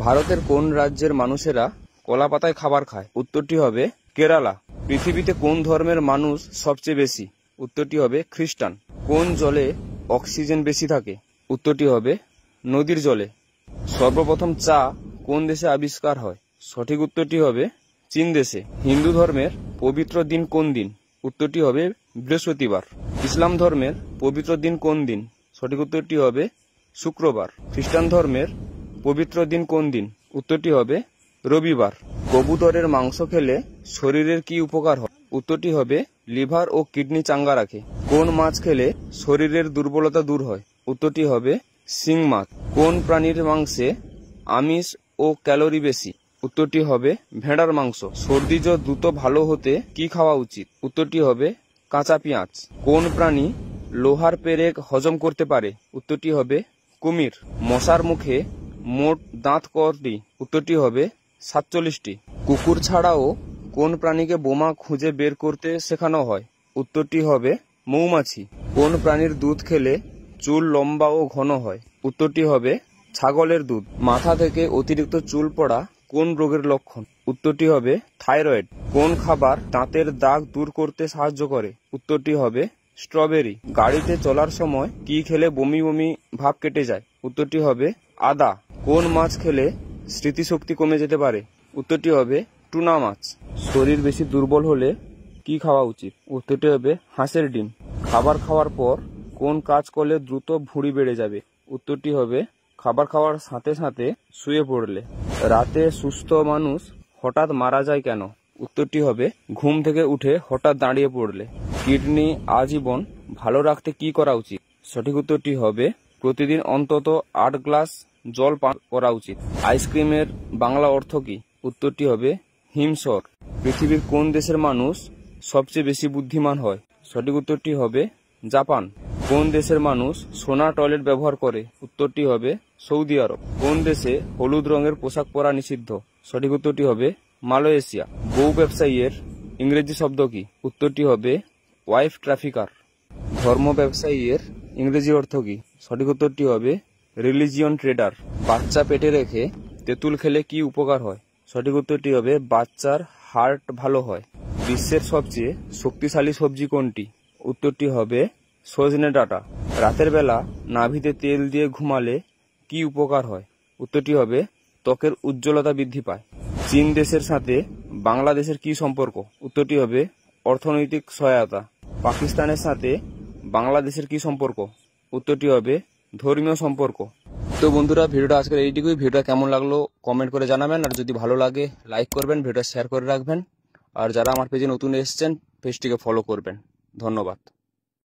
ভারতের কোন রাজ্যের মানুষেরা কলা পাতায় খাবার খায়? উত্তরটি হবে কেরালা। পৃথিবীতে কোন ধর্মের মানুষ সবচেয়ে বেশি? উত্তরটি হবে খ্রিস্টান। কোন জলে অক্সিজেন বেশি থাকে? উত্তরটি হবে নদীর জলে। সর্বপ্রথম চা কোন দেশে আবিষ্কার হয়? সঠিক উত্তরটি হবে চীন দেশে। হিন্দু ধর্মের পবিত্র দিন কোন দিন? উত্তরটি হবে বৃহস্পতিবার। ইসলাম ধর্মের পবিত্র দিন কোন দিন? সঠিক উত্তরটি হবে শুক্রবার। খ্রিস্টান ধর্মের পবিত্র দিন কোন দিন? উত্তরটি হবে রবিবার। কবুতরের মাংস খেলে শরীরের কি উপকার হয়? উত্তরটি হবে লিভার ও কিডনি চাঙ্গা রাখে। কোন মাছ খেলে শরীরের দুর্বলতা দূর হয়? উত্তরটি হবে শিং মাছ। কোন প্রাণীর মাংসে আমিষ ও ক্যালোরি বেশি? উত্তরটি হবে ভেড়ার মাংস। সর্দি জ্বর দ্রুত ভালো হতে কি খাওয়া উচিত? উত্তরটি হবে কাঁচা পেঁয়াজ। কোন প্রাণী লোহার পেরেক হজম করতে পারে? উত্তরটি হবে কুমির। মশার মুখে মোট দাঁত কয়টি? উত্তরটি হবে 47টি। কুকুর ছাড়াও কোন প্রাণীকে বোমা খুঁজে বের করতে শেখানো হয়? উত্তরটি হবে মৌমাছি। কোন প্রাণীর দুধ খেলে চুল লম্বা ও ঘন হয়? উত্তরটি হবে ছাগলের দুধ। মাথা থেকে অতিরিক্ত চুল পড়া কোন রোগের লক্ষণ? উত্তরটি হবে থাইরয়েড। কোন খাবার দাঁতের দাগ দূর করতে সাহায্য করে? উত্তরটি হবে স্ট্রবেরি। গাড়িতে চলার সময় কি খেলে বমি বমি ভাব কেটে যায়? উত্তরটি হবে আদা। কোন মাছ খেলে স্মৃতিশক্তি কমে যেতে পারে? উত্তরটি হবে টুনা মাছ। শরীর বেশি দুর্বল হলে কি খাওয়া উচিত? উত্তরটি হবে হাঁসের ডিম। খাবার খাওয়ার পর কোন কাজ করলে দ্রুত ভুঁড়ি বেড়ে যাবে? উত্তরটি হবে খাবার খাওয়ার সাথে সাথে শুয়ে পড়লে। রাতে সুস্থ মানুষ হঠাৎ মারা যায় কেন? উত্তরটি হবে ঘুম থেকে উঠে হঠাৎ দাঁড়িয়ে পড়লে। কিডনি আজীবন ভালো রাখতে কি করা উচিত? সঠিক উত্তরটি হবে প্রতিদিন অন্তত 8 গ্লাস জল পান করা উচিত। আইসক্রিমের বাংলা অর্থ কি? উত্তরটি হবে হিমস্বর। পৃথিবীর কোন দেশের মানুষ সবচেয়ে বেশি বুদ্ধিমান হয়? সঠিক উত্তরটি হবে জাপান। কোন দেশের মানুষ সোনা টয়লেট ব্যবহার করে? উত্তরটি হবে সৌদি আরব। কোন দেশে হলুদ রঙের পোশাক পরা নিষিদ্ধ? সঠিক উত্তরটি হবে মালয়েশিয়া। বউ ব্যবসায়ীর ইংরেজি শব্দ কি? উত্তরটি হবে ওয়াইফ ট্রাফিকার। ধর্ম ব্যবসায়ীর ইংরেজি অর্থ কি? সঠিক উত্তরটি হবে রিলিজিয়ন ট্রেডার। বাচ্চা পেটে রেখে তেঁতুল খেলে কি উপকার হয়? সঠিক উত্তরটি হবে বাচ্চার হার্ট ভালো হয়। বিশ্বের সবচেয়ে শক্তিশালী সবজি কোনটি? উত্তরটি হবে সজনে ডাঁটা। রাতের বেলা নাভিতে তেল দিয়ে ঘুমালে কি উপকার হয়? উত্তরটি হবে ত্বকের উজ্জ্বলতা বৃদ্ধি পায়। চীন দেশের সাথে বাংলাদেশের কি সম্পর্ক? উত্তরটি হবে অর্থনৈতিক সহায়তা। পাকিস্তানের সাথে বাংলাদেশের কি সম্পর্ক? উত্তরটি হবে ধর্মীয় সম্পর্ক। তো বন্ধুরা, ভিডিওটা আজকের এইটুকুই। ভিডিওটা কেমন লাগলো কমেন্ট করে জানাবেন, আর যদি ভালো লাগে লাইক করবেন, ভিডিওটা শেয়ার করে রাখবেন, আর যারা আমার পেজে নতুন এসেছেন পেজটিকে ফলো করবেন। ধন্যবাদ।